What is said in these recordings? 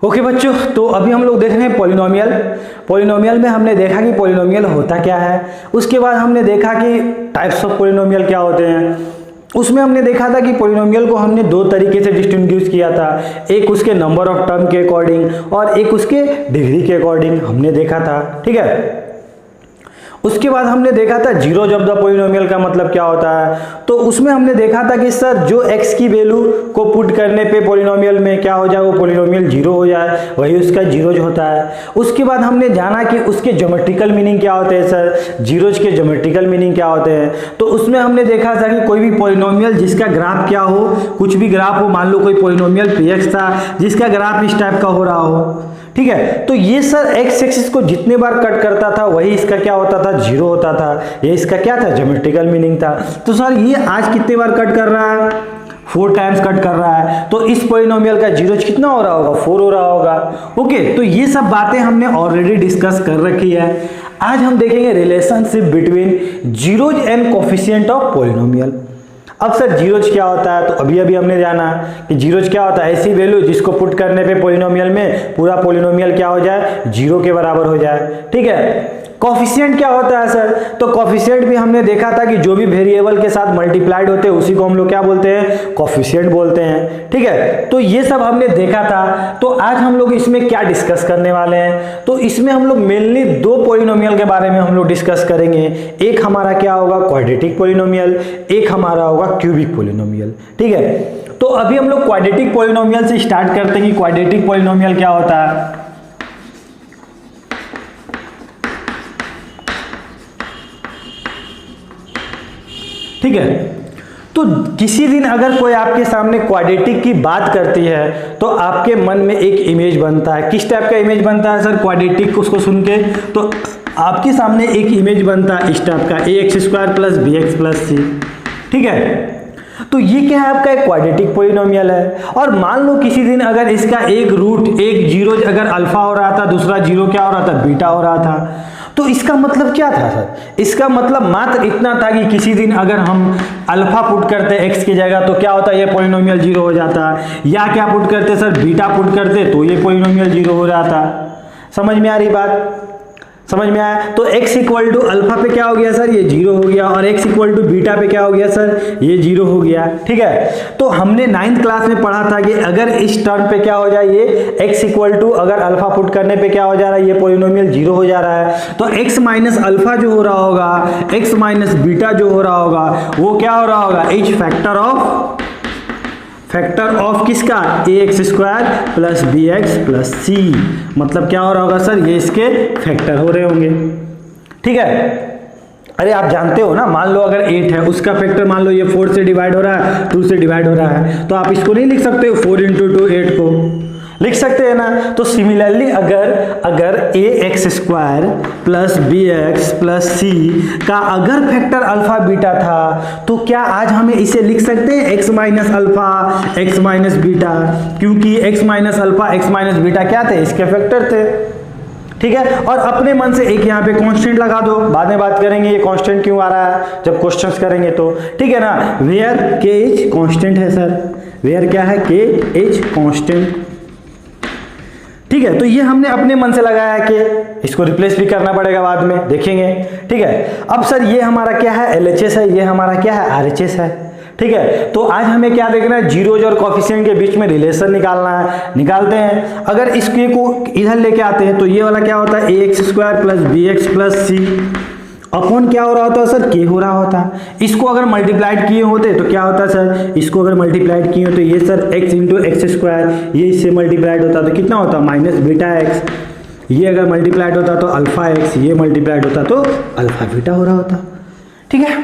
Okay बच्चों, तो अभी हम लोग देख रहे हैं पॉलिनोमियल। पॉलिनोमियल में हमने देखा कि पॉलिनोमियल होता क्या है, उसके बाद हमने देखा कि टाइप्स ऑफ पॉलिनोमियल क्या होते हैं। उसमें हमने देखा था कि पॉलिनोमियल को हमने दो तरीके से डिस्टिंग्विश किया था, एक उसके नंबर ऑफ टर्म के अकॉर्डिंग और एक उसके डिग्री के अकॉर्डिंग हमने देखा था, ठीक है। उसके बाद हमने देखा था जीरोज ऑफ द पॉलिनोमियल का मतलब क्या होता है। तो उसमें हमने देखा था कि सर जो x की वैल्यू को पुट करने पे पॉलिनोमियल में क्या हो जाए, वो पॉलिनोमियल जीरो हो जाए, वही उसका जीरोज होता है। उसके बाद हमने जाना कि उसके ज्योमेट्रिकल मीनिंग क्या होते हैं सर, जीरोज के ज्योमेट्रिकल मीनिंग क्या होते हैं। तो उसमें हमने देखा था कि कोई भी पॉलिनोमियल जिसका ग्राफ क्या हो, कुछ भी ग्राफ हो, मान लो कोई पॉलिनोमियल px था जिसका ग्राफ इस टाइप का हो रहा हो, ठीक है। तो ये सर एक्स एक्सिस को जितने बार कट करता था वही इसका क्या होता था, जीरो होता था। ये इसका क्या था, ज्योमेट्रिकल मीनिंग था। तो सर ये आज कितने बार कट कर रहा है, 4 टाइम्स कट कर रहा है। तो इस पॉलिनोमियल का जीरोज कितना हो रहा होगा, 4 हो रहा होगा। ओके, तो ये सब बातें हमने ऑलरेडी डिस्कस कर रखी है। आज हम देखेंगे relationship between zeros and coefficient of polynomial. अब सर जीरोज क्या होता है, तो अभी अभी हमने जाना कि जीरोज क्या होता है, ऐसी वैल्यू जिसको पुट करने पे पॉलिनोमियल में पूरा पॉलिनोमियल क्या हो जाए, जीरो के बराबर हो जाए, ठीक है। कोफिशिएंट क्या होता है सर, तो कोफिशिएंट भी हमने देखा था कि जो भी वेरिएबल के साथ मल्टीप्लाइड होते हैं उसी को हम लोग क्या बोलते हैं, कोफिशिएंट बोलते हैं, ठीक है। तो ये सब हमने देखा था। तो आज हम लोग इसमें क्या डिस्कस करने वाले हैं, तो इसमें हम लोग मेनली दो पॉलिनोमियल के बारे में हम लोग डिस्कस करेंगे। एक हमारा क्या होगा, क्वाड्रेटिक पॉलिनोमियल, एक हमारा होगा क्यूबिक पॉलिनोमियल, ठीक है। तो अभी हम लोग क्वाड्रेटिक पॉलिनोमियल से स्टार्ट करते हैं कि क्वाड्रेटिक पॉलिनोमियल क्या होता है। ठीक है, तो किसी दिन अगर कोई आपके सामने क्वाड्रेटिक की बात करती है तो आपके मन में एक इमेज बनता है। किस टाइप का इमेज बनता है सर, क्वाड्रेटिक उसको सुन के तो आपके सामने एक इमेज बनता है इस टाइप का, ax² plus bx plus c, ठीक है। तो ये क्या है, आपका एक क्वाड्रेटिक पॉलिनोमियल है। और मान लो किसी दिन अगर इसका एक रूट, एक जीरो अगर अल्फा हो रहा था, दूसरा जीरो क्या हो रहा था, बीटा हो रहा था। तो इसका मतलब क्या था सर, इसका मतलब मात्र इतना था कि किसी दिन अगर हम अल्फा पुट करते x की जगह तो क्या होता है, ये पॉलिनोमियल जीरो हो जाता, या क्या पुट करते सर, बीटा पुट करते तो ये पॉलिनोमियल जीरो हो जाता। समझ में आ रही बात, समझ में आया। तो x इक्वल टू अल्फा पे क्या हो गया सर, ये जीरो हो गया, और x इक्वल टू बीटा पे क्या हो गया सर, ये जीरो हो गया, ठीक है। तो हमने 9th क्लास में पढ़ा था कि अगर इस टर्म पे क्या हो जाए, ये x इक्वल टू अगर अल्फा पुट करने पे क्या हो जा रहा है, ये पॉलिनोमियल जीरो हो जा रहा है। तो x माइनस अल्फा जो हो रहा होगा, x माइनस बीटा जो हो रहा होगा, वो क्या हो रहा होगा, h फैक्टर ऑफ किसका, ax² plus bx plus c। मतलब क्या हो रहा होगा सर, ये इसके फैक्टर हो रहे होंगे, ठीक है। अरे आप जानते हो ना, मान लो अगर 8 है, उसका फैक्टर मान लो ये 4 से डिवाइड हो रहा है, 2 से डिवाइड हो रहा है, तो आप इसको नहीं लिख सकते हो 4 × 2 8 को, लिख सकते हैं ना। तो सिमिलरली अगर ax² plus bx plus c का अगर फैक्टर अल्फा बीटा था तो क्या आज हमें इसे लिख सकते हैं x minus alpha x minus beta, क्योंकि x minus alpha x minus beta क्या थे, इसके फैक्टर थे, ठीक है। और अपने मन से एक यहाँ पे कांस्टेंट लगा दो, बाद में बात करेंगे ये कांस्टेंट क्यों आ रहा है जब क्वेश्चंस करेंगे तो, ठीक है ना। वेयर kh कांस्टेंट है सर, वेयर क्या है, kh कांस्टेंट, ठीक है। तो ये हमने अपने मन से लगाया कि इसको रिप्लेस भी करना पड़ेगा, बाद में देखेंगे, ठीक है। अब सर ये हमारा क्या है, LHS है, ये हमारा क्या है, RHS है, ठीक है। तो आज हमें क्या देखना है, जीरोज और कोफिशिएंट के बीच में रिलेशन निकालना है, निकालते हैं। अगर इसके को इधर लेके आते हैं तो ये वाला क्या होता है, ax² plus bx plus c upon क्या हो रहा होता है सर, k हो रहा होता। इसको अगर मल्टीप्लाइड किए होते तो क्या होता सर, इसको अगर मल्टीप्लाइड किए हो तो ये सर x × x², ये इससे मल्टीप्लाइड होता तो कितना होता, माइनस बीटा x। ये अगर मल्टीप्लाइड होता तो अल्फा x, ये मल्टीप्लाइड होता तो अल्फा बीटा हो रहा होता, ठीक है।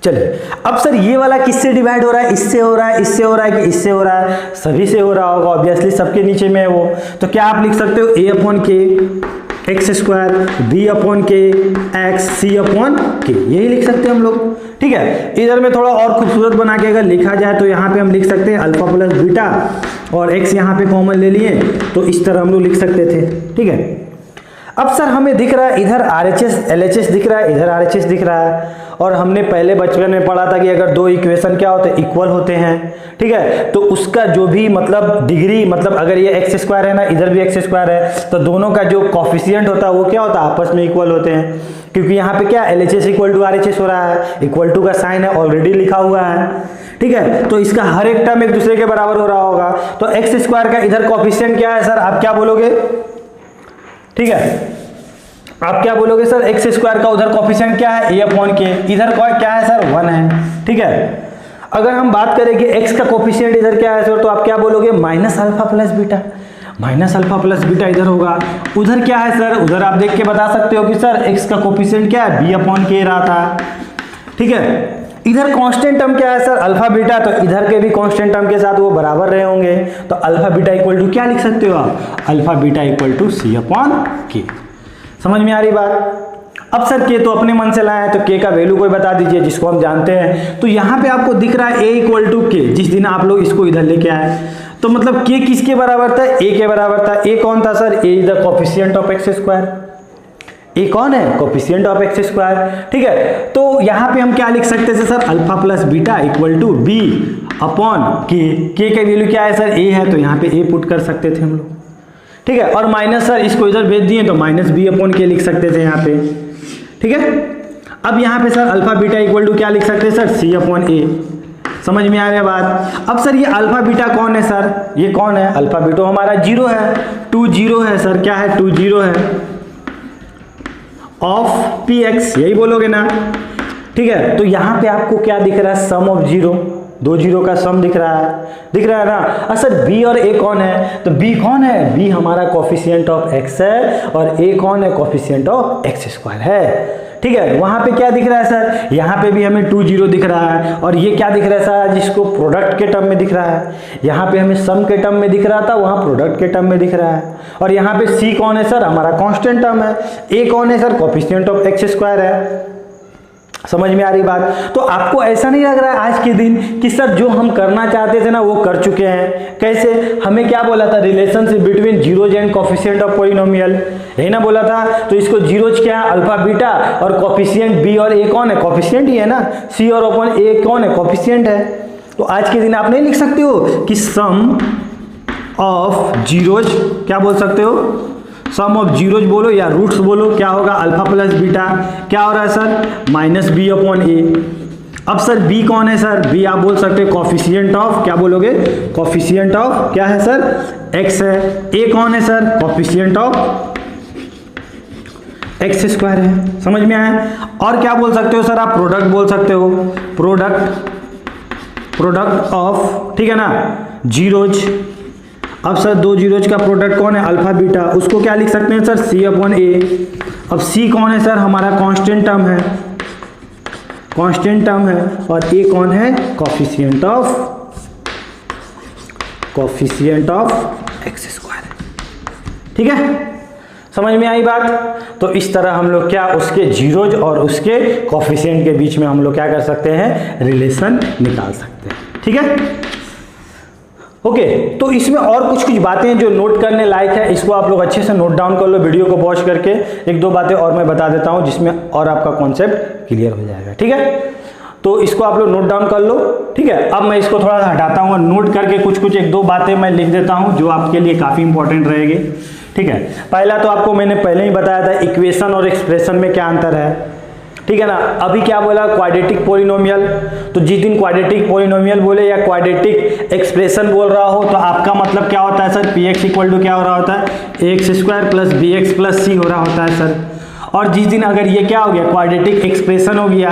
चलिए अब सर ये वाला किससे डिवाइड हो रहा है, इससे हो रहा है, इससे हो रहा है कि इससे हो रहा है, सभी से हो रहा होगा, ऑब्वियसली सबके नीचे में है वो। तो क्या आप लिख सकते हो, a/k x², b/k x, c/k, यही लिख सकते हैं हम लोग, ठीक है। इधर में थोड़ा और खूबसूरत बना के अगर लिखा जाए तो यहाँ पे हम लिख सकते हैं अल्फा प्लस बीटा, और x यहाँ पे कॉमन ले लिए तो इस तरह हम लोग लिख सकते थे, ठीक है। अब सर हमें दिख रहा है इधर RHS LHS दिख रहा है, इधर RHS दिख रहा है, और हमने पहले बचपन में पढ़ा था कि अगर दो इक्वेशन क्या होते हैं, इक्वल होते हैं, ठीक है, तो उसका जो भी मतलब डिग्री, मतलब अगर ये एक्स स्क्वायर है ना, इधर भी एक्स स्क्वायर है, तो दोनों का जो कॉफिशिएंट होता है वो क्या होता है, आपस में इक्वल होते हैं, क्योंकि यहाँ पे क्या LHS इक्वल टू RHS हो रहा है, इक्वल टू का साइन है ऑलरेडी लिखा हुआ है, ठीक है, तो इसका हर एक टर्म एक दूसरे के बराबर हो रहा होगा, तो एक्स स्क्वायर का इधर कॉफिशिएंट क्या है सर, आप क्या बोलोगे, ठीक है, आप क्या बोलोगे सर, एक्स स्क्वायर का उधर कॉफिशिएंट क्या है, a अपॉन के, इधर क्या है सर, 1 है, ठीक है। अगर हम बात करें कि x का कॉफिशिएंट इधर क्या है सर, तो आप क्या बोलोगे, minus alpha plus beta, minus alpha plus beta इधर होगा, उधर क्या है सर, उधर आप देख के बता सकते हो कि सर x का कॉफिशिएंट क्या है, b अपॉन के रहा था, ठीक है। इधर कांस्टेंट टर्म क्या है सर, अल्फा बीटा, तो इधर के भी कांस्टेंट टर्म के साथ वो बराबर रहे होंगे, तो अल्फा बीटा इक्वल टू क्या लिख सकते हो आप, alpha beta equal to c upon K. समझ में आ रही बात। अब सर के तो अपने मन से लाए हैं, तो के का वैल्यू कोई बता दीजिए जिसको हम जानते हैं। तो यहाँ पे आपको दिख रहा है a इक्वल टू के, जिस दिन आप लोग इसको इधर लेके आए, तो मतलब के किसके बराबर था, a के बराबर था। a कौन था sir, a is the coefficient of x square, a कौन है, कोफिशिएंट ऑफ एक्स स्क्वायर, ठीक है। तो यहाँ पे हम क्या लिख सकते थे sir, alpha plus beta equal to b upon K का वैल्यू क्या है सर, a है, तो यहाँ पे a पुट कर सकते थे हम लोग, ठीक है। और माइनस सर इसको इधर भेज दिए तो माइनस b अपॉन के लिख सकते थे यहाँ पे, ठीक है। अब यहाँ पे sir alpha beta equal to क्या लिख सकते हैं सर, c अपॉन a। समझ में आ रही है बात। अब सर ये अल्फा बीटा कौन है सर, ये कौन है, अल्फा बीटा हमारा 0 है, 2 0 है सर, क्या है 2 0 है ऑफ px, यही बोलोगे ना, ठीक है। तो यहाँ पे आपको क्या दिख रहा है, सम ऑफ 0, 2 0 का सम दिख रहा है ना। सर b और a कौन है, तो b कौन है, b हमारा कोफिशिएंट ऑफ x है, और a कौन है, कोफिशिएंट ऑफ एक्स स्क्वायर है, ठीक है। वहां पे क्या दिख रहा है सर, यहाँ पे भी हमें 2 0 दिख रहा है, और ये क्या दिख रहा है सर, जिसको प्रोडक्ट के टर्म में दिख रहा है, यहाँ पे हमें सम के टर्म में दिख रहा था, वहां प्रोडक्ट के टर्म में दिख रहा है। और यहाँ पे c कौन है सर, हमारा कांस्टेंट टर्म है, a कौन है sir, coefficient of x square है। समझ में आ रही बात। तो आपको ऐसा नहीं लग रहा है आज के दिन कि सर जो हम करना चाहते थे ना वो कर चुके हैं। कैसे, हमें क्या बोला था, relationship between zeros and coefficient of polynomial, यही ना बोला था। तो इसको जीरोज क्या है, अल्फा बीटा, और कोफिशिएंट b और a कौन है, कोफिशिएंट ही है ना, c और अपॉन a कौन है, कोफिशिएंट है। तो आज के दिन आप नहीं लिख सकते हो कि सम ऑफ जीरोज, क्या बोल सकते हो, सम ऑफ जीरोज बोलो या रूट्स बोलो, क्या होगा, अल्फा प्लस बीटा, क्या हो रहा है sir, minus b upon a। अब सर b कौन है सर, b आप बोल सकते हैं कोफिशिएंट ऑफ, क्या बोलोगे, कोफिशिएंट ऑफ क्या है सर, x है। a कौन है sir, coefficient of x square है। समझ में आया। और क्या बोल सकते हो सर, आप प्रोडक्ट बोल सकते हो, प्रोडक्ट ऑफ, ठीक है ना, जीरोज। अब सर 2 जीरोज का प्रोडक्ट कौन है, अल्फा बीटा, उसको क्या लिख सकते हैं सर, c अपॉन a। अब c कौन है सर, हमारा कांस्टेंट टर्म है, कांस्टेंट टर्म है, और a कौन है, कोफिशिएंट ऑफ एक्स स्क्वायर, ठीक है। समझ में आई बात। तो इस तरह हम लोग क्या उसके जीरोज और उसके कोफिशिएंट के बीच में हम लोग क्या कर सकते हैं, रिलेशन निकाल सकते हैं, ठीक है। ओके, तो इसमें और कुछ बातें जो नोट करने लायक है, इसको आप लोग अच्छे से नोट डाउन कर लो, वीडियो को पॉज करके। 1-2 बातें और मैं बता देता हूं जिसमें और आपका कॉन्सेप्ट क्लियर हो जाएगा, ठीक है। तो इसको आप लोग नोट डाउन कर लो, ठीक है। अब मैं इसको थोड़ा सा हटाता हूं और नोट करके कुछ 1-2 बातें मैं लिख देता हूं जो आपके लिए काफी इंपॉर्टेंट रहेगी, ठीक है। पहला तो आपको मैंने पहले ही बताया था, इक्वेशन और एक्सप्रेशन में क्या अंतर है, ठीक है ना। अभी क्या बोला, क्वाड्रेटिक पॉलिनोमियल, तो जिस दिन क्वाड्रेटिक पॉलिनोमियल बोले या क्वाड्रेटिक एक्सप्रेशन बोल रहा हो, तो आपका मतलब क्या होता है सर, px इक्वल टू क्या हो रहा होता है, x square plus bx plus c हो रहा होता है सर। और जिस दिन अगर ये क्या हो गया, क्वाड्रेटिक एक्सप्रेशन हो गया,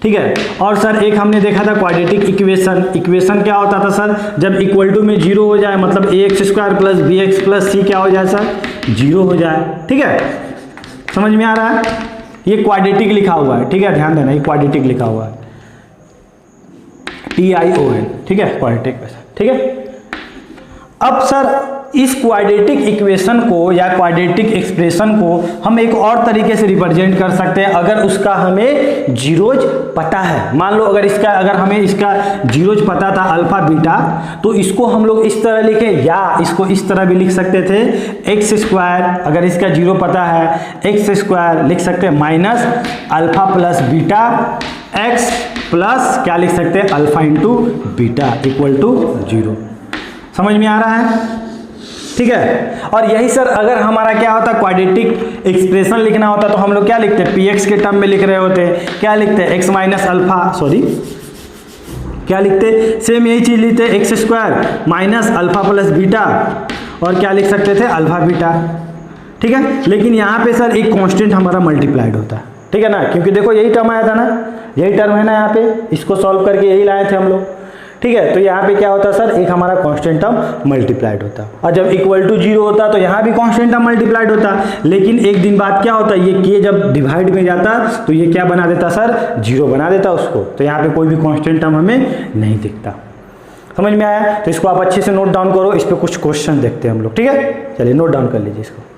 ठीक है। और सर एक हमने देखा था क्वाड्रेटिक इक्वेशन क्या होता था सर, जब इक्वल टू में 0 हो जाए, मतलब ax square plus bx plus c क्या हो जाए सर, 0 हो जाए, ठीक है। समझ में आ रहा है। ये क्वाड्रेटिक लिखा हुआ है, ठीक है, ध्यान देना, ये क्वाड्रेटिक लिखा हुआ है, TION, ठीक है, क्वाड्रेटिक, ठीक है। अब सर इस क्वाड्रेटिक इक्वेशन को या क्वाड्रेटिक एक्सप्रेशन को हम एक और तरीके से रिप्रेजेंट कर सकते हैं अगर उसका हमें जीरोज पता है। मान लो अगर हमें इसका जीरोज पता था अल्फा बीटा, तो इसको हम लोग इस तरह लिखे या इसको इस तरह भी लिख सकते थे एक्स स्क्वायर, अगर इसका जीरो पता है एक्स स्क्वायर लिख सकते हैं minus alpha plus beta X plus क्या लिख सकते हैं alpha into beta equal to 0। समझ में आ रहा है? ठीक है। और यही सर अगर हमारा क्या होता क्वाड्रेटिक एक्सप्रेशन लिखना होता तो हम लोग क्या लिखते हैं पीएक्स के टर्म में लिख रहे होते, क्या लिखते हैं एक्स माइनस अल्फा, सॉरी क्या लिखते, सेम यही चीज लिखते x square minus alpha plus beta और क्या लिख सकते थे अल्फा बीटा। ठीक है, लेकिन यहाँ पे सर एक कांस्टेंट हमारा मल्टीप्लाइड होता है, ठीक है ना, क्योंकि देखो यही टर्म आया था ना, यही टर्म है ना यहाँ पे, इसको सॉल्व करके यही लाए थे हम लोग। ठीक है, तो यहाँ पे क्या होता सर एक हमारा कांस्टेंट टर्म मल्टीप्लाइड होता, और जब इक्वल टू 0 होता तो यहाँ भी कांस्टेंट टर्म मल्टीप्लाइड होता, लेकिन एक दिन बाद क्या होता ये के जब डिवाइड में जाता तो ये क्या बना देता सर 0 बना देता उसको, तो यहाँ पे कोई भी कांस्टेंट टर्म हमें नहीं दिखता। समझ में आया? तो इसको आप अच्छे से नोट डाउन करो, इस पर कुछ क्वेश्चन देखते हैं हम लोग। ठीक है, चलिए नोट डाउन कर लीजिए इसको।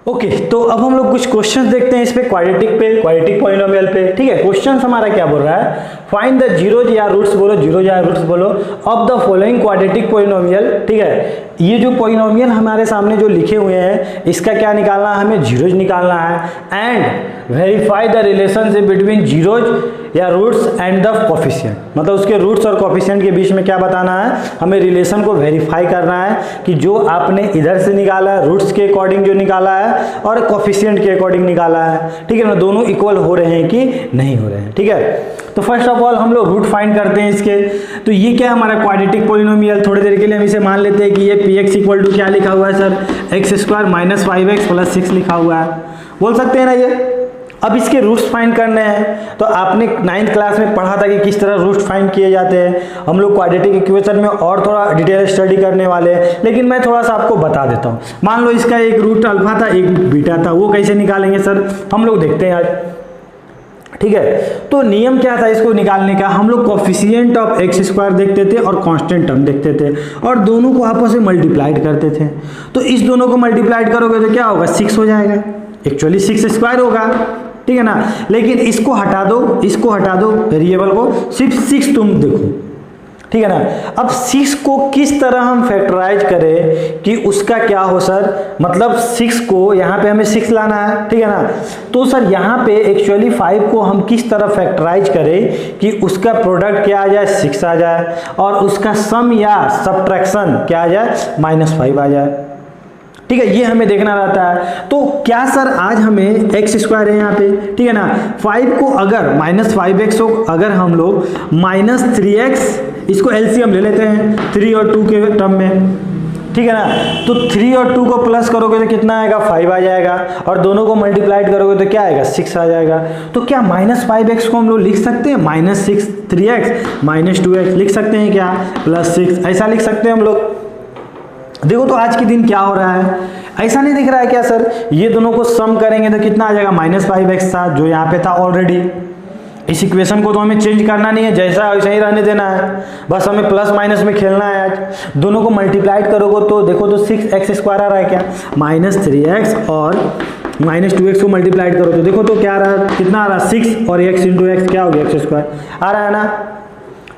ओके, तो अब हम लोग कुछ क्वेश्चंस देखते हैं इस पे क्वाड्रेटिक पॉलिनोमियल पे। ठीक है, क्वेश्चन हमारा क्या बोल रहा है, फाइंड द जीरोज या रूट्स बोलो, जीरोज या रूट्स बोलो of the following quadratic polynomial. ठीक है, ये जो पॉलिनोमियल हमारे सामने जो लिखे हुए हैं इसका क्या निकालना है, हमें जीरोज निकालना है। And verify the relationship between zeros या रूट्स एंड द कोफिशिएंट, मतलब उसके रूट्स और कोफिशिएंट के बीच में क्या बताना है, हमें रिलेशन को वेरीफाई करना है कि जो आपने इधर से निकाला है रूट्स के अकॉर्डिंग जो निकाला है और कोफिशिएंट के अकॉर्डिंग निकाला है, ठीक है ना, दोनों इक्वल हो रहे हैं कि नहीं हो रहे हैं। ठीक है, तो फर्स्ट ऑफ ऑल हम लोग रूट फाइंड करते हैं इसके। तो ये क्या है हमारा क्वाड्रेटिक पॉलिनोमियल, थोड़ी देर के लिए हम इसे मान लेते हैं कि ये px इक्वल टू क्या लिखा हुआ है sir x square minus 5x plus 6 लिखा हुआ है, बोल सकते हैं ना ये। अब इसके रूट्स फाइंड करने हैं, तो आपने 9th क्लास में पढ़ा था कि किस तरह रूट्स फाइंड किए जाते हैं। हम लोग क्वाड्रेटिक इक्वेशन में और थोड़ा डिटेल स्टडी करने वाले हैं, लेकिन मैं थोड़ा सा आपको बता देता हूँ। मान लो इसका एक रूट अल्फा था एक बीटा था, वो कैसे निकालेंगे सर हम लोग देखते हैं आज। ठीक है, तो नियम क्या था इसको निकालने का, हम लोग कोफिशिएंट ऑफ एक्स स्क्वायर देखते थे और कांस्टेंट टर्म देखते थे और दोनों को आपस में मल्टीप्लाइड करते थे। तो इस दोनों को मल्टीप्लाइड करोगे तो क्या होगा 6 हो जाएगा, एक्चुअली 6 स्क्वायर होगा, ठीक है ना। लेकिन इसको हटा दो वेरिएबल को, सिर्फ 6 तुम देखो, ठीक है ना। अब 6 को किस तरह हम फैक्टराइज करें कि उसका क्या हो सर, मतलब 6 को यहाँ पे हमें 6 लाना है, ठीक है ना। तो सर यहाँ पे एक्चुअली 5 को हम किस तरह फैक्टराइज करें कि उसका प्रोडक्ट क्या आ जाए 6 आ जाए और उसका सम या सब्ट्रैक्शन क्या आ जाए -5 आ जाए, ठीक है, ये हमें देखना रहता है। तो क्या सर आज हमें एक्स स्क्वायर है यहाँ पे, ठीक है ना, 5 को अगर -5x हो, अगर हम लोग -3x इसको एलसीएम ले लेते हैं 3 और 2 के टर्म में, ठीक है ना, तो 3 और 2 को प्लस करोगे तो कितना आएगा 5 आ जाएगा और दोनों को मल्टीप्लाइड करोगे तो क्या आएगा 6 आ जाएगा। तो क्या -5x को हम लोग लिख सकते हैं -6 3x -2x लिख सकते हैं क्या +6, ऐसा लिख सकते हैं हम लोग। देखो तो आज के दिन क्या हो रहा है, ऐसा नहीं दिख रहा है क्या सर, ये दोनों को सम करेंगे तो कितना आ जाएगा -5x था जो यहाँ पे था ऑलरेडी। इस इक्वेशन को तो हमें चेंज करना नहीं है, जैसा वैसा ही रहने देना है, बस हमें प्लस माइनस में खेलना है आज। दोनों को मल्टीप्लाइड करोगे तो देखो तो 6x स्क्वायर आ रहा है क्या, -3x और -2x को मल्टीप्लाइड करो तो देखो तो क्या आ रहा है, कितना आ रहा है 6 और x इंटू एक्स क्या हो गया x स्क्वायर आ रहा है ना,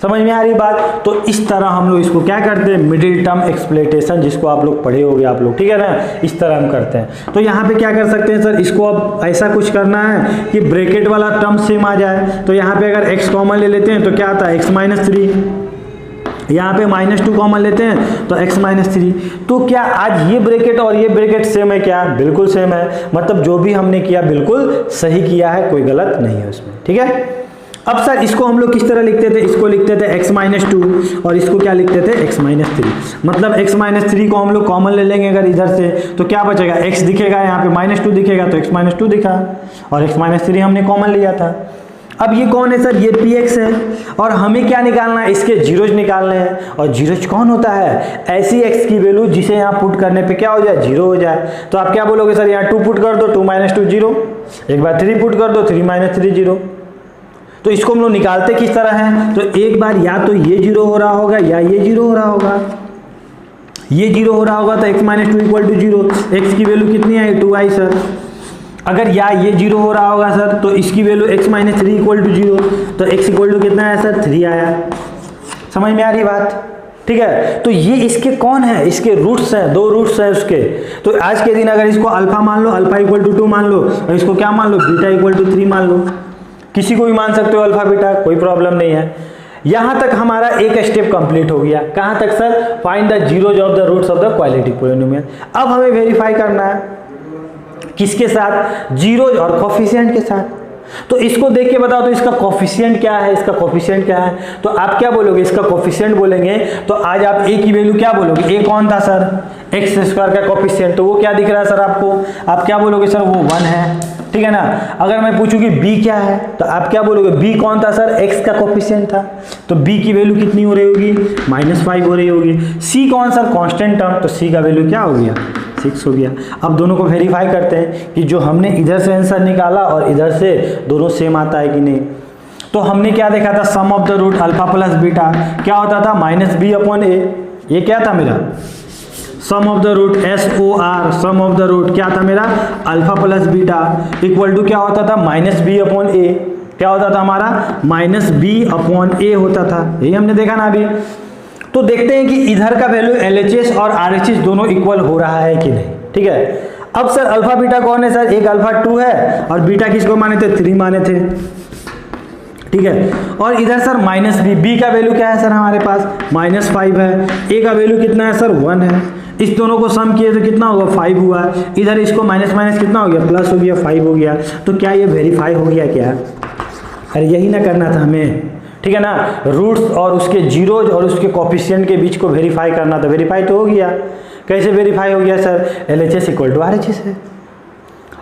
समझ में आ रही बात। तो इस तरह हम लोग इसको क्या करते हैं मिडिल टर्म एक्सप्लेटेशन, जिसको आप लोग पढ़े होगे आप लोग, ठीक है ना, इस तरह हम करते हैं। तो यहाँ पे क्या कर सकते हैं सर, इसको अब ऐसा कुछ करना है कि ब्रैकेट वाला टर्म सेम आ जाए। तो यहाँ पे अगर x कॉमन ले लेते हैं तो क्या आता है x -3, यहाँ पे -2 कॉमन लेते हैं तो x -3। तो क्या आज ये ब्रैकेट और ये ब्रैकेट सेम है क्या, बिल्कुल सेम है, मतलब जो भी हमने किया बिल्कुल सही किया है, कोई गलत नहीं है उसमें, ठीक है। अब सर इसको हम लोग किस तरह लिखते थे, इसको लिखते थे x -2 और इसको क्या लिखते थे x -3, मतलब x -3 को हम लोग कॉमन ले लेंगे अगर इधर से तो क्या बचेगा x दिखेगा, यहाँ पे -2 दिखेगा तो x -2 दिखा और x -3 हमने कॉमन लिया था। अब ये कौन है सर, ये px है और हमें क्या निकालना है, इसके जीरोज निकालने हैं। और जीरोज कौन होता है, ऐसी x की वैल्यू जिसे यहाँ पुट करने पे क्या हो जाए 0 हो जाए। तो आप क्या बोलोगे सर, यहाँ 2 पुट कर दो 2 -2 0, एक बार 3 पुट कर दो 3 -3 0। तो इसको हम लोग निकालते किस तरह हैं, तो एक बार या तो ये 0 हो रहा होगा या ये 0 हो रहा होगा, ये जीरो हो रहा होगा तो x minus two equal to zero, X की वैल्यू कितनी आई 2i सर। अगर या ये जीरो हो रहा होगा सर तो इसकी value x minus three equal to zero, तो x इक्वल टू कितना आया सर 3 आया। समझ में आ रही बात? ठीक है, तो ये इसके कौन है, इसके रूट्स हैं, 2 रूट्स हैं उसके। तो आज के दिन अगर इसको अल्फा मान लो, अल्फा इक्वल टू 2 मान लो, और इसको क्या मान लो, बीटा इक्वल टू 3 मान लो। किसी को भी मान सकते हो अल्फा बीटा, कोई प्रॉब्लम नहीं है। यहां तक हमारा एक स्टेप कंप्लीट हो गया। कहां तक sir? Find the zeros of the roots of the quadratic polynomial. अब हमें वेरीफाई करना है किसके साथ? जीरोज और कोफिशिएंट के साथ। तो इसको देख के बताओ तो इसका कोफिशिएंट क्या है, इसका कोफिशिएंट क्या है? तो आप क्या बोलोगे? इसका कोफिशिएंट बोलेंगे तो आज आप a की वैल्यू क्या बोलोगे? a कौन था सर? एक्स स्क्वायर का कोफिशिएंट, तो वो क्या दिख रहा है सर आपको? आप क्या बोलोगे सर? वो 1 है, ठीक है ना। अगर मैं पूछूं कि b क्या है तो आप क्या बोलोगे? b कौन था सर? x का कोफिशिएंट था, तो b की वैल्यू कितनी हो रही होगी? -5 हो रही होगी। c कौन सर? कांस्टेंट टर्म, तो c का वैल्यू क्या हो गया? 6 हो गया। अब दोनों को वेरीफाई करते हैं कि जो हमने इधर से आंसर निकाला और इधर से दोनों सेम आता है कि नहीं। तो हमने क्या देखा था? Sum of the root alpha plus beta क्या होता था? -b/a। ये क्या था मेरा? Sum of the root SOR, sum of the root क्या था मेरा? Alpha plus beta equal to क्या होता था? -b/a। क्या होता था हमारा? -b/a होता था। यही हमने देखा ना अभी। तो देखते हैं कि इधर का वैल्यू LHS और RHS दोनों इक्वल हो रहा है कि नहीं। ठीक है, अब सर अल्फा बीटा कौन है सर? एक अल्फा 2 है और बीटा किसको माने थे? 3 माने थे, ठीक है। और इधर सर -b का वैल्यू क्या है सर हमारे पास? -5 है। a का वैल्यू कितना है सर? 1 है। इस दोनों को सम किए तो कितना होगा? 5 हुआ। इधर इसको माइनस माइनस कितना हो गया? प्लस हो गया, 5 हो गया। तो क्या ये वेरीफाई हो गया क्या? अरे यही ना करना था हमें, ठीक है ना। रूट्स और उसके जीरोज और उसके कोफिशिएंट के बीच को वेरीफाई करना था। वेरीफाई तो हो गया। कैसे वेरीफाई हो गया sir? LHS equal to RHS है।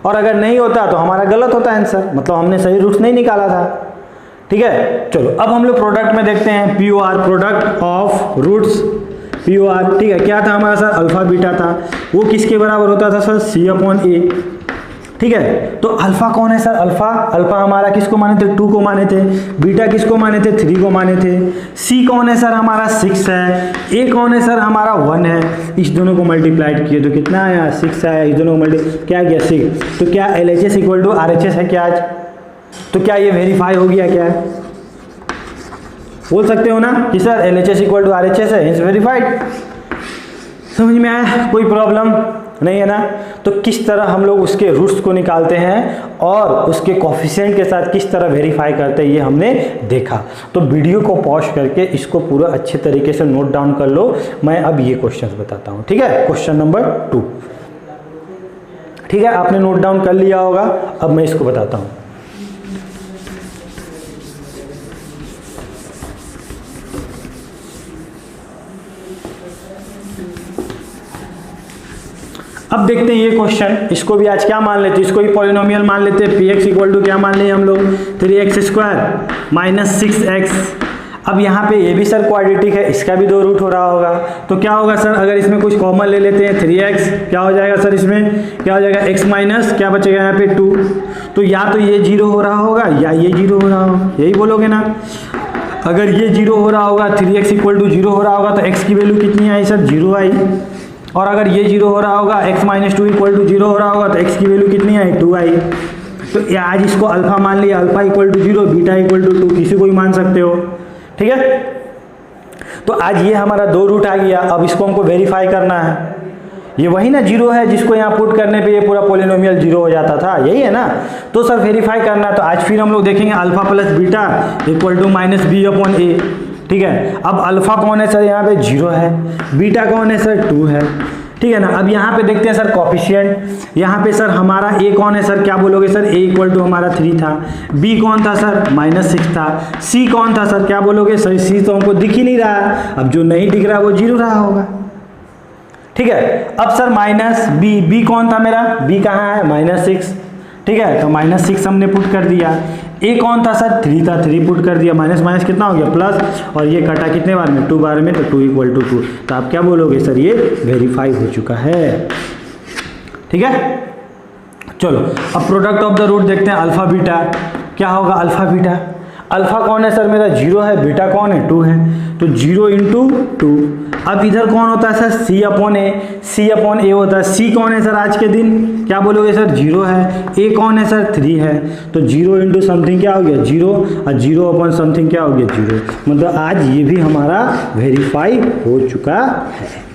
और अगर नहीं होता तो हमारा गलत होता आंसर, मतलब हमने सही रूट्स नहीं निकाला था। ठीक है, चलो अब हम लोग प्रोडक्ट में देखते हैं। POR, product of roots, POR, ठीक है। क्या था हमारा सर? अल्फा बीटा था। वो किसके बराबर होता था सर? C/A, ठीक है। तो अल्फा कौन है सर? अल्फा हमारा किसको माने थे? 2 को माने थे। बीटा किसको माने थे? 3 को माने थे। सी कौन है सर? हमारा 6 है। ए कौन है सर? हमारा 1 है। इस दोनों को मल्टीप्लाइड किए तो कितना आया? 6 आया। इस दोनों को क्या गया? 6। तो क्या LHS इक्वल टू RHS है क्या आज? तो क्या ये वेरीफाई हो गया क्या? बोल सकते हो ना कि sir LHS equal to RHS है, इट्स वेरीफाइड। समझ में आया? कोई प्रॉब्लम नहीं है ना। तो किस तरह हम लोग उसके रूट्स को निकालते हैं और उसके कोफिशिएंट के साथ किस तरह वेरीफाई करते हैं ये हमने देखा। तो वीडियो को पॉज करके इसको पूरा अच्छे तरीके से नोट डाउन कर लो। मैं अब ये क्वेश्चंस बताता हूँ, ठीक है। क्वेश्चन नंबर 2, ठीक है, आपने नोट डाउन कर लिया होगा। अब मैं इसको बताता हूँ। अब देखते हैं ये क्वेश्चन। इसको भी आज क्या मान लेते हैं? इसको भी पॉलिनोमियल मान लेते हैं। px इक्वल टू क्या मान लिए हम लोग? 3x² minus 6x। अब यहाँ पे ये भी सर क्वाड्रेटिक है, इसका भी 2 रूट हो रहा होगा। तो क्या होगा सर? अगर इसमें कुछ कॉमन ले लेते हैं, 3x क्या हो जाएगा सर? इसमें क्या हो जाएगा? x माइनस क्या बचेगा यहाँ पे? 2। तो या तो ये 0 हो रहा होगा या ये 0 हो रहा होगा, यही बोलोगे ना। अगर ये 0 हो रहा होगा, 3x इक्वल टू 0 हो रहा होगा, तो x की वैल्यू कितनी आई सर? 0 आई। और अगर ये 0 हो रहा होगा, x माइनस 2 इक्वल टू 0 हो रहा होगा, तो x की वैल्यू कितनी आई? 2 आई। तो आज इसको अल्फा मान लिया, alpha equal to 0, beta equal to 2, किसी को भी मान सकते हो, ठीक है। तो आज ये हमारा 2 रूट आ गया। अब इसको हमको वेरीफाई करना है। ये वही ना 0 है जिसको यहाँ पुट करने पे ये पूरा पॉलिनोमियल 0 हो जाता था, यही है ना। तो सर वेरीफाई करना, तो आज फिर हम लोग देखेंगे alpha plus beta equal to -b/a, ठीक है। अब अल्फा कौन है सर? यहाँ पे 0 है। बीटा कौन है सर? 2 है, ठीक है ना। अब यहाँ पे देखते हैं सर कोफिशिएंट। यहाँ पे सर हमारा a कौन है सर? क्या बोलोगे सर? a इक्वल टू हमारा 3 था। b कौन था सर? -6 था। c कौन था सर? क्या बोलोगे सर? c तो हमको दिख ही नहीं रहा। अब जो नहीं दिख रहा वो 0 रहा होगा, ठीक है। अब सर -b कौन था मेरा? b कहाँ है? -6, ठीक है। तो -6 हमने पुट कर दिया। a कौन था सर? 3 था, 3 पुट कर दिया। माइनस माइनस कितना हो गया? प्लस। और ये कटा कितने बार में? 2 बार में, तो 2 इक्वल टू 2। तो आप क्या बोलोगे सर? ये वेरीफाई हो चुका है, ठीक है। चलो अब प्रोडक्ट ऑफ द रूट देखते हैं। अल्फा बीटा क्या होगा? अल्फा बीटा, अल्फा कौन है सर? मेरा 0 है। बीटा कौन है? 2 है। तो 0 इंटू 2। अब इधर कौन होता है सर, c अपॉन ए होता है। c कौन है सर आज के दिन, क्या बोलोगे सर 0 है। a कौन है सर 3 है, तो 0 इंटू समथिंग क्या हो गया 0, और 0 अपॉन समथिंग क्या हो गया 0। मतलब आज ये भी हमारा वेरीफाई हो चुका है।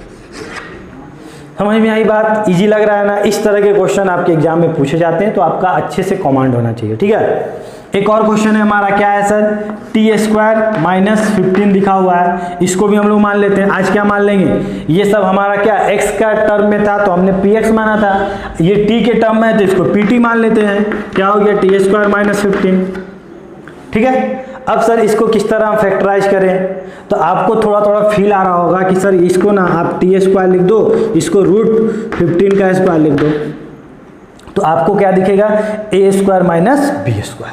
समझ में आई बात, इजी लग रहा है ना। इस तरह के क्वेश्चन आपके एग्जाम में पूछे जाते हैं, तो आपका अच्छे से कमांड होना चाहिए। ठीक है, एक और क्वेश्चन है हमारा, क्या है सर, t² माइनस 15 लिखा हुआ है। इसको भी हम लोग मान लेते हैं। आज क्या मान लेंगे, ये सब हमारा क्या x का टर्म में था तो हमने px माना था, ये t के टर्म में है तो इसको pt मान लेते हैं। क्या हो गया t² माइनस 15। ठीक है, अब सर इसको किस तरह हम फैक्टराइज करें, तो आपको थोड़ा थोड़ा फील आ रहा होगा कि सर इसको ना आप t² लिख दो, इसको √15 का स्क्वायर लिख दो, तो आपको क्या दिखेगा a² माइनस b²।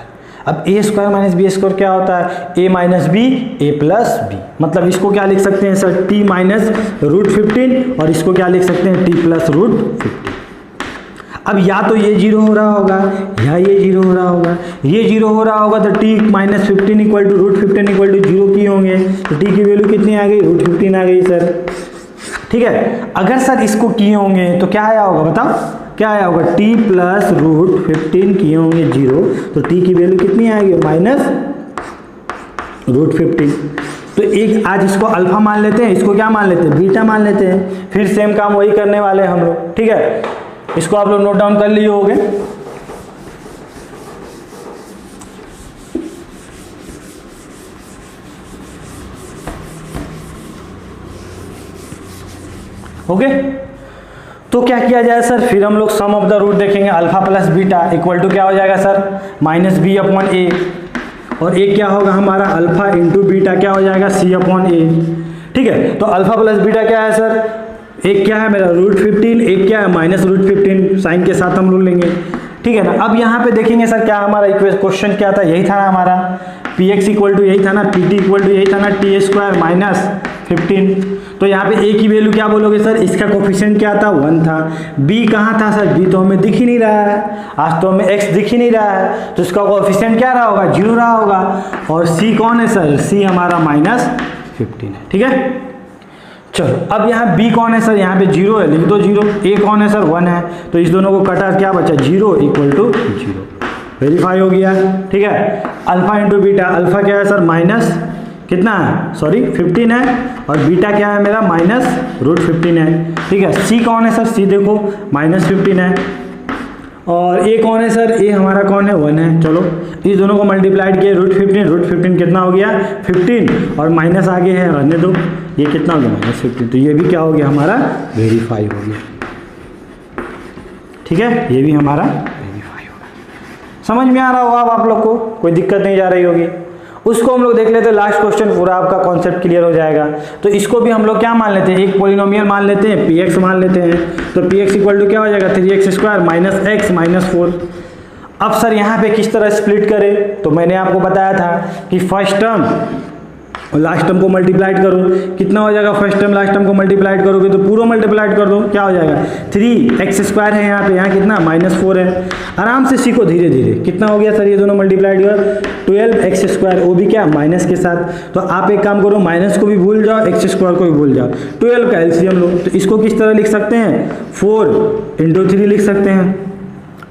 अब a² माइनस b² क्या होता है, a minus B a plus B. मतलब इसको क्या लिख सकते हैं सर t माइनस √15, और इसको क्या लिख सकते हैं t प्लस √15। अब या तो ये 0 हो रहा होगा या ये 0 हो रहा होगा। ये 0 हो रहा होगा तो t minus 15 equal to √15 equal to 0 की होंगे, तो t की वैल्यू कितनी आ गई, √15 आ गई सर। ठीक है, अगर सर इसको किए होंगे तो क्या आया होगा, बताओ क्या आया होगा, t प्लस √15 किए होंगे 0, तो t की वैल्यू कितनी आएगी माइनस √15। तो एक आज इसको अल्फा मान लेते हैं, इसको क्या मान लेते हैं, बीटा मान लेते हैं। फिर सेम काम वही करने वाले हैं हम लोग। ठीक है, इसको आप लोग नोट डाउन कर लिए होंगे। ओके, तो क्या किया जाए सर, फिर हम लोग सम ऑफ द रूट देखेंगे। Alpha plus beta equal to क्या हो जाएगा sir, minus B upon A, और एक क्या होगा हमारा अल्फा इंटू बीटा क्या हो जाएगा सी अपॉन ए। ठीक है, तो अल्फा प्लस बीटा क्या है सर, एक क्या है मेरा √15, एक क्या है माइनस √15, साइन के साथ हम लोग लेंगे। ठीक है ना, अब यहाँ पे देखेंगे सर क्या हमारा क्वेश्चन क्या था, यही था ना हमारा px इक्वल टू यही था ना, pt इक्वल टू यही था ना t² माइनस 15। तो यहाँ पे a की वैल्यू क्या बोलोगे सर, इसका कोफिशिएंट क्या था 1 था। b कहाँ था सर, b तो हमें दिख ही नहीं रहा है, आज तो हमें x दिख ही नहीं रहा है, तो इसका कोफिशिएंट क्या रहा होगा 0 रहा होगा। और c कौन है सर, c हमारा माइनस 15 है। ठीक है, चलो अब यहाँ b कौन है सर, यहाँ पे 0 है, लिख दो 0। a कौन है सर 1 है, तो इस दोनों को कटा क्या बचा 0 इक्वल टू 0, वेरीफाई हो गया। ठीक है, अल्फा इंटू बीटा, अल्फा क्या है सर माइनस कितना है, सॉरी 15 है, और बीटा क्या है मेरा माइनस √15 है। ठीक है, c कौन है सर, c देखो माइनस 15 है, और a कौन है सर, a हमारा कौन है 1 है। चलो इस दोनों को मल्टीप्लाइड किया √15 कितना हो गया 15, और माइनस आगे है रहने दो, ये कितना हो गया -15, तो ये भी क्या हो गया हमारा वेरीफाई हो गया। ठीक है, ये भी हमारा वेरीफाई हो गया। समझ में आ रहा होगा अब आप लोग को, कोई दिक्कत नहीं जा रही होगी। उसको हम लोग देख लेते हैं, लास्ट क्वेश्चन पूरा आपका कॉन्सेप्ट क्लियर हो जाएगा। तो इसको भी हम लोग क्या मान लेते हैं, एक पॉलिनोमियल मान लेते हैं, px मान लेते हैं। तो px इक्वल टू क्या हो जाएगा 3x² माइनस x माइनस 4। अब सर यहाँ पे किस तरह स्प्लिट करें, तो मैंने आपको बताया था कि फर्स्ट टर्म और लास्ट टर्म को मल्टीप्लाइड करो, कितना हो जाएगा, फर्स्ट टर्म लास्ट टर्म को मल्टीप्लाइड करोगे तो पूरा मल्टीप्लाइड कर दो, क्या हो जाएगा 3x² है यहाँ पे, यहाँ कितना -4 है। आराम से सीखो धीरे धीरे, कितना हो गया सर ये दोनों मल्टीप्लाइड कर 12x², वो भी क्या माइनस के साथ। तो आप एक काम करो, माइनस को भी भूल जाओ, x² को भी भूल जाओ, 12 का एलसीएम लो। तो इसको किस तरह लिख सकते हैं, 4 × 3 लिख सकते हैं।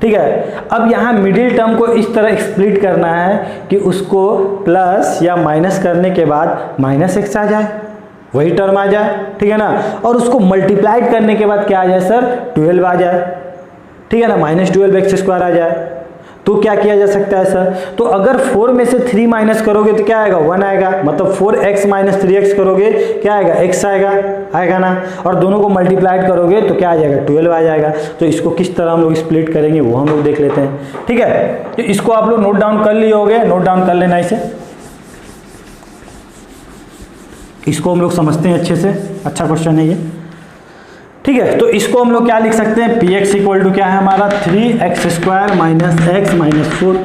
ठीक है, अब यहाँ मिडिल टर्म को इस तरह स्प्लिट करना है कि उसको प्लस या माइनस करने के बाद -x आ जाए, वही टर्म आ जाए। ठीक है ना, और उसको मल्टीप्लाइड करने के बाद क्या आ जाए सर 12 आ जाए। ठीक है ना, -12x² आ जाए। तो क्या किया जा सकता है सर, तो अगर 4 में से 3 माइनस करोगे तो क्या आएगा 1 आएगा, मतलब 4x माइनस 3x करोगे क्या आएगा x आएगा ना, और दोनों को मल्टीप्लाइड करोगे तो क्या आ जाएगा 12 आ जाएगा। तो इसको किस तरह हम लोग स्प्लिट करेंगे वो हम लोग देख लेते हैं। ठीक है, तो इसको आप लोग नोट डाउन कर लिए होंगे, नोट डाउन कर लेना इसे, इसको हम लोग समझते हैं अच्छे से, अच्छा क्वेश्चन है ये। ठीक है, तो इसको हम लोग क्या लिख सकते हैं, px इक्वल टू क्या है हमारा 3x² माइनस x माइनस 4।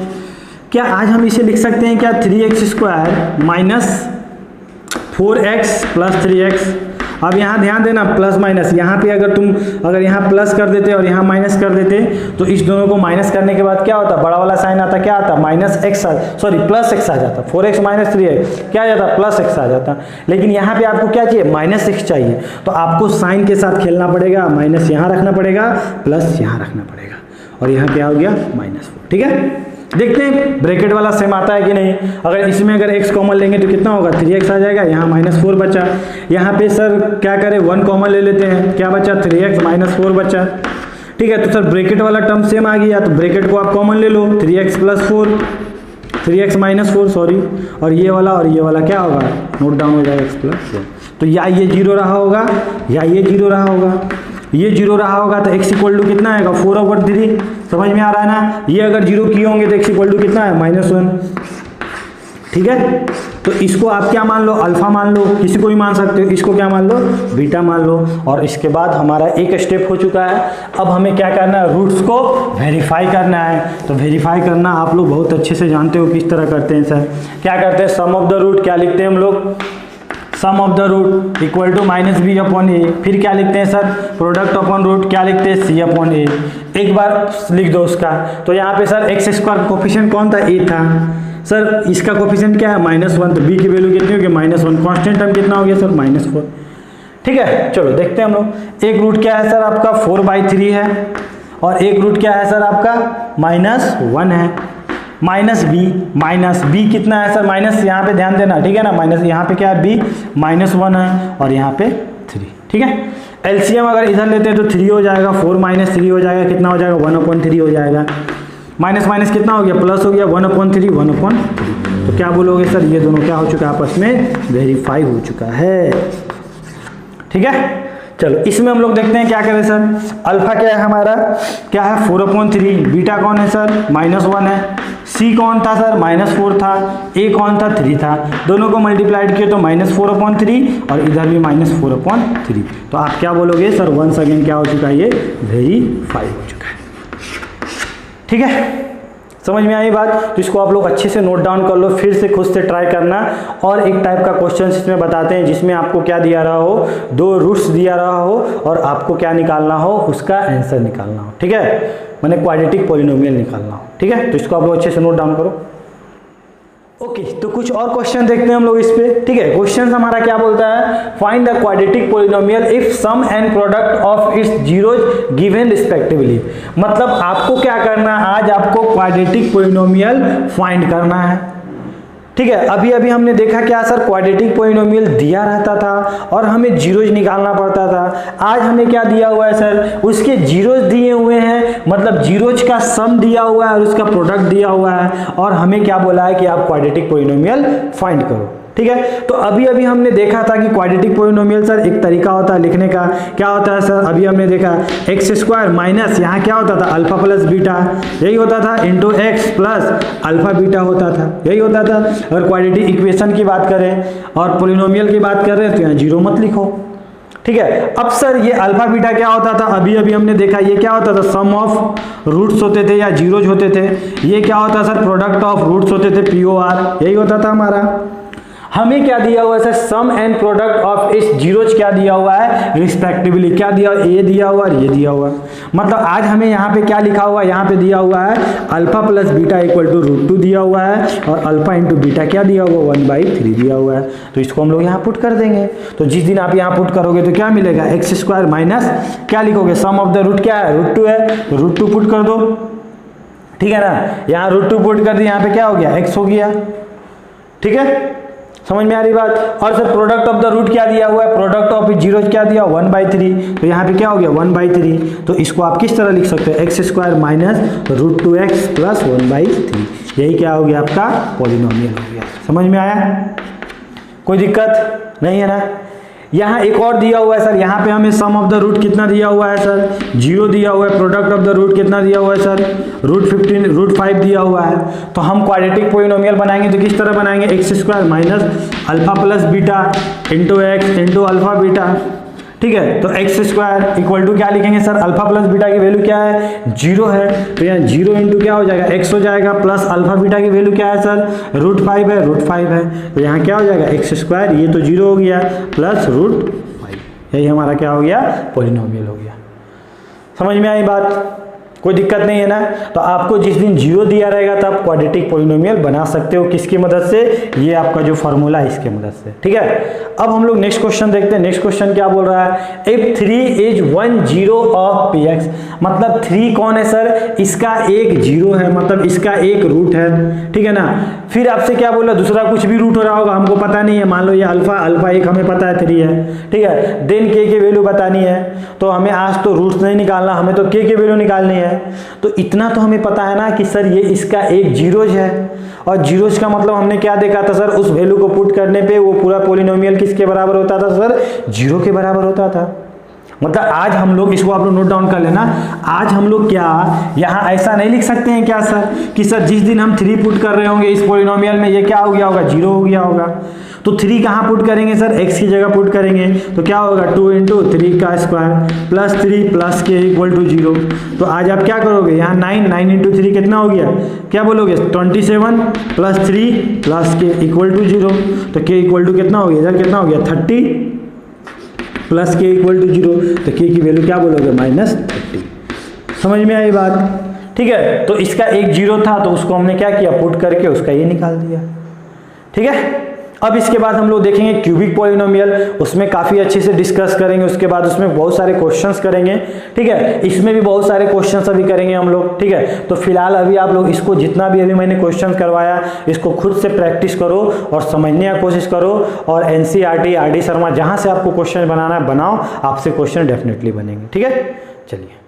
क्या आज हम इसे लिख सकते हैं क्या 3x² minus 4x plus 3x, अब यहाँ ध्यान देना प्लस माइनस, यहाँ पे अगर यहाँ प्लस कर देते और यहाँ माइनस कर देते तो इस दोनों को माइनस करने के बाद क्या होता, बड़ा वाला साइन आता, क्या आता, minus x, sorry plus x आ जाता, 4x माइनस 3x क्या आ जाता, प्लस एक्स आ जाता। लेकिन यहाँ पे आपको क्या चाहिए, माइनस एक्स चाहिए, तो आपको साइन के साथ खेलना पड़ेगा, माइनस यहाँ रखना पड़ेगा, प्लस यहाँ रखना पड़ेगा, और यहाँ क्या हो गया -4। ठीक है, देखते हैं ब्रैकेट वाला सेम आता है कि नहीं। अगर इसमें अगर x कॉमन लेंगे तो कितना होगा, 3x आ जाएगा, यहाँ -4 बचा। यहाँ पे सर क्या करें, 1 कॉमन ले लेते हैं, क्या बचा, 3x -4 बचा। ठीक है, तो सर ब्रैकेट वाला टर्म सेम आ गया, तो ब्रैकेट को आप कॉमन ले लो, 3x + 4, 3x -4 सॉरी, और ये वाला क्या होगा, नोट डाउन हो जाएगा x + 4। तो या ये 0 रहा होगा या ये 0 रहा होगा, ये 0 रहा होगा तो x = कितना आएगा, 4/3। समझ में आ रहा है ना, ये अगर 0 किए होंगे तो x = कितना है, -1। ठीक है, तो इसको आप क्या मान लो, अल्फा मान लो, किसी को भी मान सकते हो, इसको क्या मान लो, बीटा मान लो। और इसके बाद हमारा एक स्टेप हो चुका है, अब हमें क्या करना है, रूट्स को वेरीफाई करना है। तो वेरीफाई करना आप लोग बहुत अच्छे से जानते हो किस तरह करते हैं सर, क्या करते हैं, सम ऑफ द रूट क्या लिखते हैं हम लोग, sum of the root equal to -b/a। फिर क्या लिखते हैं सर, प्रोडक्ट अपॉन रूट क्या लिखते हैं, c/a। एक बार लिख दो उसका, तो यहाँ पे सर x² का कोफिशिएंट कौन था, a था सर, इसका कोफिशिएंट क्या है, -1, तो b की वैल्यू कितनी होगी, -1, कांस्टेंट टर्म कितना हो गया सर, -4। ठीक है, चलो देखते हैं हम लोग। एक रूट क्या है सर आपका 4/3 है, और एक रूट क्या है सर आपका -1 है, -b कितना है सर, माइनस यहाँ पे ध्यान देना, ठीक है ना, माइनस यहाँ पे क्या है, b -1 है, और यहाँ पे 3। ठीक है, एलसीएम अगर इधर लेते हैं तो 3 हो जाएगा, 4 - 3 हो जाएगा, कितना हो जाएगा, 1/3 हो जाएगा, माइनस माइनस कितना हो गया, प्लस हो गया, 1/3, 1/3। तो क्या बोलोगे सर, ये दोनों क्या हो चुका है, आपस में वेरीफाई हो चुका है। ठीक है, चलो इसमें हम लोग देखते हैं क्या करें सर। अल्फा क्या है हमारा, क्या है 4/3, बीटा कौन है सर, -1 है, सी कौन था सर, -4 था, ए कौन था, 3 था, दोनों को मल्टीप्लाइड किए तो -4/3, और इधर भी -4/3। तो आप क्या बोलोगे सर, वंस अगेन क्या हो चुका है, ये वेरीफाई हो चुका है। ठीक है, समझ में आई बात, तो इसको आप लोग अच्छे से नोट डाउन कर लो, फिर से खुद से ट्राई करना। और एक टाइप का क्वेश्चन इसमें बताते हैं जिसमें आपको क्या दिया रहा हो, 2 रूट्स दिया रहा हो और आपको क्या निकालना हो, उसका आंसर निकालना हो। ठीक है, मैंने क्वाड्रेटिक पॉलिनोमियल निकालना हो। ठीक है, तो इसको आप लोग अच्छे से नोट डाउन करो। ओके, तो कुछ और क्वेश्चन देखते हैं हम लोग इस पे। ठीक है, क्वेश्चन हमारा क्या बोलता है, find the quadratic polynomial if sum and product of its zeros given respectively. मतलब आपको क्या करना है, आज आपको क्वाड्रेटिक पॉलिनोमियल फाइंड करना है। ठीक है, अभी अभी हमने देखा क्या सर, क्वाड्रेटिक पॉलिनोमियल दिया रहता था और हमें जीरोज निकालना पड़ता था। आज हमें क्या दिया हुआ है सर, उसके जीरोज दिए हुए हैं, मतलब जीरोज का सम दिया हुआ है और उसका प्रोडक्ट दिया हुआ है, और हमें क्या बोला है कि आप क्वाड्रेटिक पॉलिनोमियल फाइंड करो। ठीक है, तो अभी अभी हमने देखा था कि क्वाड्रेटिक पॉलिनोमियल सर एक तरीका होता है लिखने का, क्या होता है सर, अभी हमने देखा x² माइनस यहाँ क्या होता था, अल्फा प्लस बीटा, यही होता था, into x plus alpha beta होता था, यही होता था। अगर क्वाड्रेटिक इक्वेशन की बात करें और पॉलिनोमियल की बात कर रहे हैं तो यहाँ जीरो मत लिखो। ठीक है, अब सर ये अल्फा बीटा क्या होता था, अभी अभी हमने देखा ये क्या होता था, सम ऑफ रूट्स होते थे या जीरोज होते थे। ये क्या होता सर, प्रोडक्ट ऑफ रूट्स होते थे, POR, यही होता था हमारा। हमें क्या दिया हुआ है sir, sum and product of इस जीरोज क्या दिया हुआ है, रिस्पेक्टिवली क्या दिया, ए दिया हुआ और ये दिया हुआ। मतलब आज हमें यहाँ पे क्या लिखा हुआ है, यहाँ पे दिया हुआ है alpha plus beta equal to √2 दिया हुआ है, और अल्फा इंटू बीटा क्या दिया हुआ, 1/3 दिया हुआ है। तो इसको हम लोग यहाँ पुट कर देंगे। तो जिस दिन आप यहाँ पुट करोगे तो क्या मिलेगा, x² माइनस क्या लिखोगे, सम ऑफ द रूट क्या है, √2 है, तो √2 पुट कर दो। ठीक है ना, यहाँ √2 पुट कर दी, यहाँ पे क्या हो गया, x हो गया। ठीक है, समझ में आ रही बात। और sir product of the root क्या दिया हुआ है, प्रोडक्ट ऑफ जीरोज क्या दिया, 1/3, तो यहाँ पे क्या हो गया 1/3। तो इसको आप किस तरह लिख सकते हैं, x² माइनस √2x प्लस 1/3, यही क्या हो गया आपका पॉलिनोमियल हो गया। समझ में आया, कोई दिक्कत नहीं है ना। यहाँ एक और दिया हुआ है सर, यहाँ पे हमें सम ऑफ द रूट कितना दिया हुआ है सर, 0 दिया हुआ है, प्रोडक्ट ऑफ द रूट कितना दिया हुआ है सर, √5 दिया हुआ है। तो हम क्वाड्रेटिक पॉलिनोमियल बनाएंगे तो किस तरह बनाएंगे, x² minus alpha plus beta into x into alpha beta. ठीक है, तो x² इक्वल टू क्या लिखेंगे सर, अल्फा प्लस बीटा की वैल्यू क्या है, 0 है, तो यहाँ 0 इंटू क्या हो जाएगा, x हो जाएगा, प्लस अल्फा बीटा की वैल्यू क्या है सर, √5 है, √5 है, तो यहाँ क्या हो जाएगा x², ये तो 0 हो गया, प्लस √5। यही हमारा क्या हो गया, पॉलिनोमियल हो गया। समझ में आई बात, कोई दिक्कत नहीं है ना। तो आपको जिस दिन 0 दिया रहेगा तो आप क्वाड्रेटिक पॉलिनोमियल बना सकते हो, किसकी मदद से, ये आपका जो फॉर्मूला है इसके मदद से, ठीक है। अब हम लोग नेक्स्ट क्वेश्चन देखते हैं। नेक्स्ट क्वेश्चन क्या बोल रहा है, इफ 3 इज 1 0 ऑफ px, मतलब 3 कौन है सर, इसका एक 0 है, मतलब इसका एक रूट है, ठीक है ना। फिर आपसे क्या बोला, दूसरा कुछ भी रूट हो रहा होगा, हमको पता नहीं है, मान लो ये अल्फा एक हमें पता है 3 है, ठीक है। देन के वैल्यू बतानी है, तो हमें आज तो रूट्स नहीं निकालना, हमें तो के वैल्यू निकालनी है। तो इतना तो हमें पता है ना कि सर ये इसका एक जीरोज है, और जीरोज का मतलब हमने क्या देखा था सर, उस वैल्यू को पुट करने पे वो पूरा पॉलिनोमियल किसके बराबर होता था सर, 0 के बराबर होता था। मतलब आज हम लोग, इसको आप लोग नोट डाउन कर लेना, आज हम लोग क्या यहाँ ऐसा नहीं लिख सकते हैं क्या सर कि सर जिस दिन हम 3 पुट कर रहे होंगे इस पॉलिनोमियल में, ये क्या हो गया होगा, 0 हो गया होगा। तो 3 कहाँ पुट करेंगे सर, x की जगह पुट करेंगे, तो क्या होगा 2 × 3 का स्क्वायर प्लस 3 प्लस के इक्वल टू 0। तो आज आप क्या करोगे, यहाँ 9 × 3 कितना हो गया, क्या बोलोगे 27 प्लस 3 प्लस के इक्वल टू 0। तो के इक्वल टू कितना हो गया, इधर कितना हो गया 30 प्लस के इक्वल टू 0, तो के की वैल्यू क्या बोलोगे -30। समझ में आई बात, ठीक है। तो इसका एक 0 था, तो उसको हमने क्या किया, पुट करके उसका ये निकाल दिया, ठीक है। अब इसके बाद हम लोग देखेंगे क्यूबिक पॉलिनोमियल, उसमें काफ़ी अच्छे से डिस्कस करेंगे, उसके बाद उसमें बहुत सारे क्वेश्चंस करेंगे, ठीक है। इसमें भी बहुत सारे क्वेश्चंस अभी करेंगे हम लोग, ठीक है। तो फिलहाल अभी आप लोग इसको जितना भी अभी मैंने क्वेश्चन करवाया, इसको खुद से प्रैक्टिस करो और समझने की कोशिश करो, और NCERT, RD शर्मा, जहाँ से आपको क्वेश्चन बनाना है बनाओ, आपसे क्वेश्चन डेफिनेटली बनेंगे, ठीक है। चलिए।